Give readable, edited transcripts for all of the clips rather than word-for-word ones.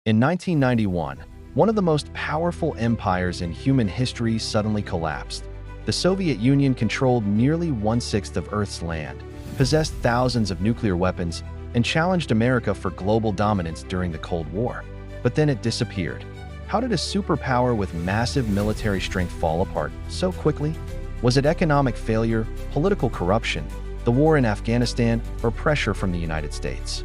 In 1991, one of the most powerful empires in human history suddenly collapsed. The Soviet Union controlled nearly one-sixth of Earth's land, possessed thousands of nuclear weapons, and challenged America for global dominance during the Cold War. But then it disappeared. How did a superpower with massive military strength fall apart so quickly? Was it economic failure, political corruption, the war in Afghanistan, or pressure from the United States?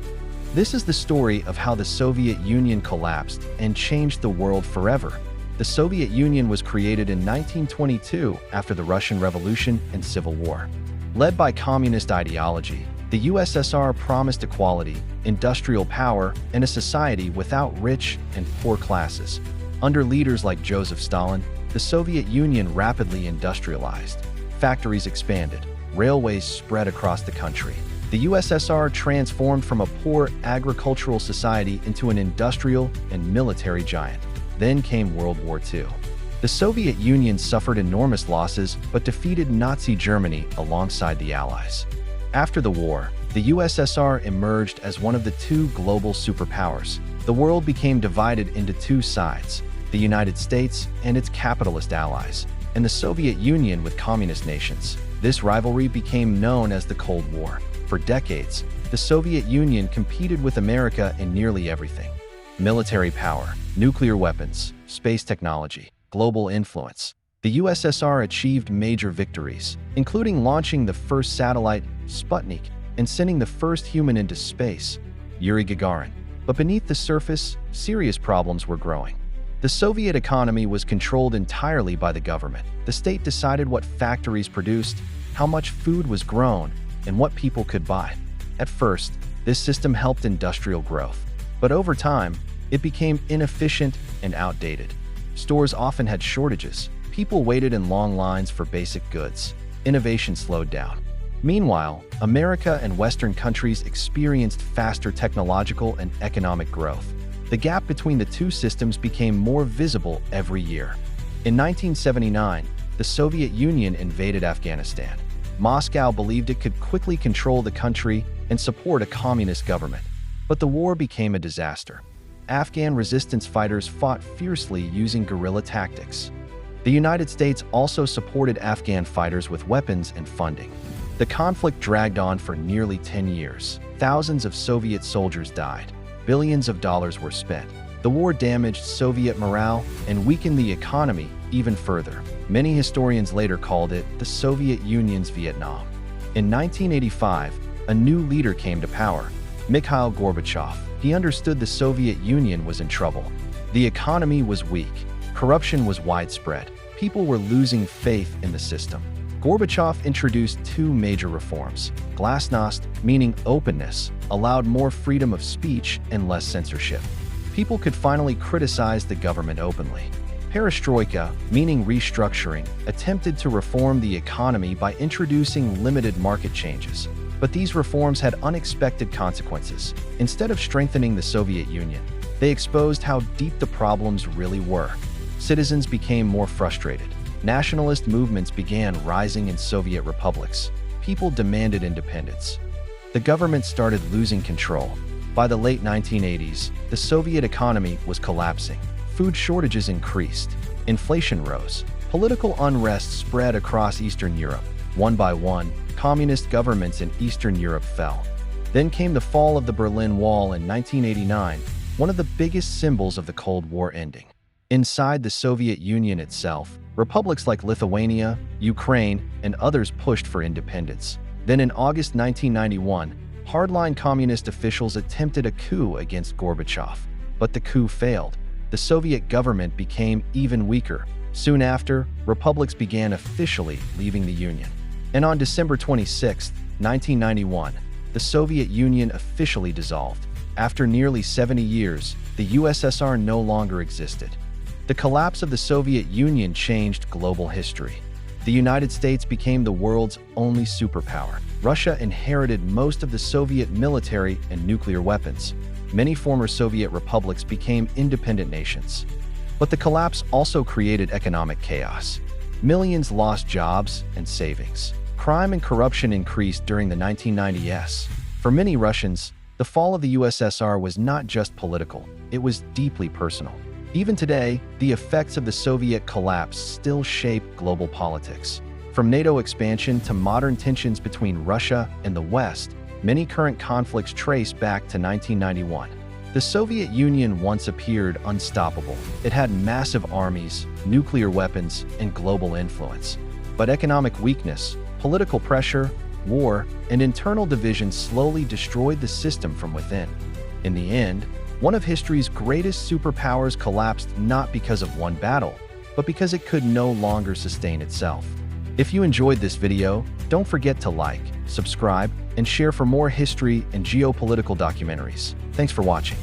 This is the story of how the Soviet Union collapsed and changed the world forever. The Soviet Union was created in 1922 after the Russian Revolution and Civil War. Led by communist ideology, the USSR promised equality, industrial power, and a society without rich and poor classes. Under leaders like Joseph Stalin, the Soviet Union rapidly industrialized. Factories expanded, railways spread across the country. The USSR transformed from a poor agricultural society into an industrial and military giant. Then came World War II. The Soviet Union suffered enormous losses but defeated Nazi Germany alongside the Allies. After the war, the USSR emerged as one of the two global superpowers. The world became divided into two sides, the United States and its capitalist allies, and the Soviet Union with communist nations. This rivalry became known as the Cold War. For decades, the Soviet Union competed with America in nearly everything: military power, nuclear weapons, space technology, global influence. The USSR achieved major victories, including launching the first satellite, Sputnik, and sending the first human into space, Yuri Gagarin. But beneath the surface, serious problems were growing. The Soviet economy was controlled entirely by the government. The state decided what factories produced, how much food was grown, and what people could buy. At first, this system helped industrial growth, but over time, it became inefficient and outdated. Stores often had shortages. People waited in long lines for basic goods. Innovation slowed down. Meanwhile, America and Western countries experienced faster technological and economic growth. The gap between the two systems became more visible every year. In 1979, the Soviet Union invaded Afghanistan. Moscow believed it could quickly control the country and support a communist government. But the war became a disaster. Afghan resistance fighters fought fiercely using guerrilla tactics. The United States also supported Afghan fighters with weapons and funding. The conflict dragged on for nearly 10 years. Thousands of Soviet soldiers died. Billions of dollars were spent. The war damaged Soviet morale and weakened the economy even further. Many historians later called it the Soviet Union's Vietnam. In 1985, a new leader came to power, Mikhail Gorbachev. He understood the Soviet Union was in trouble. The economy was weak. Corruption was widespread. People were losing faith in the system. Gorbachev introduced two major reforms. Glasnost, meaning openness, allowed more freedom of speech and less censorship. People could finally criticize the government openly. Perestroika, meaning restructuring, attempted to reform the economy by introducing limited market changes. But these reforms had unexpected consequences. Instead of strengthening the Soviet Union, they exposed how deep the problems really were. Citizens became more frustrated. Nationalist movements began rising in Soviet republics. People demanded independence. The government started losing control. By the late 1980s, the Soviet economy was collapsing. Food shortages increased. Inflation rose. Political unrest spread across Eastern Europe. One by one, communist governments in Eastern Europe fell. Then came the fall of the Berlin Wall in 1989, one of the biggest symbols of the Cold War ending. Inside the Soviet Union itself, republics like Lithuania, Ukraine, and others pushed for independence. Then in August 1991, hardline communist officials attempted a coup against Gorbachev. But the coup failed. The Soviet government became even weaker. Soon after, republics began officially leaving the Union. And on December 26, 1991, the Soviet Union officially dissolved. After nearly 70 years, the USSR no longer existed. The collapse of the Soviet Union changed global history. The United States became the world's only superpower. Russia inherited most of the Soviet military and nuclear weapons. Many former Soviet republics became independent nations. But the collapse also created economic chaos. Millions lost jobs and savings. Crime and corruption increased during the 1990s. For many Russians, The fall of the USSR was not just political, it was deeply personal. Even today, the effects of the Soviet collapse still shape global politics. From NATO expansion to modern tensions between Russia and the West, many current conflicts trace back to 1991. The Soviet Union once appeared unstoppable. It had massive armies, nuclear weapons, and global influence. But economic weakness, political pressure, war, and internal division slowly destroyed the system from within. In the end, one of history's greatest superpowers collapsed not because of one battle, but because it could no longer sustain itself. If you enjoyed this video, don't forget to like, subscribe, and share for more history and geopolitical documentaries. Thanks for watching.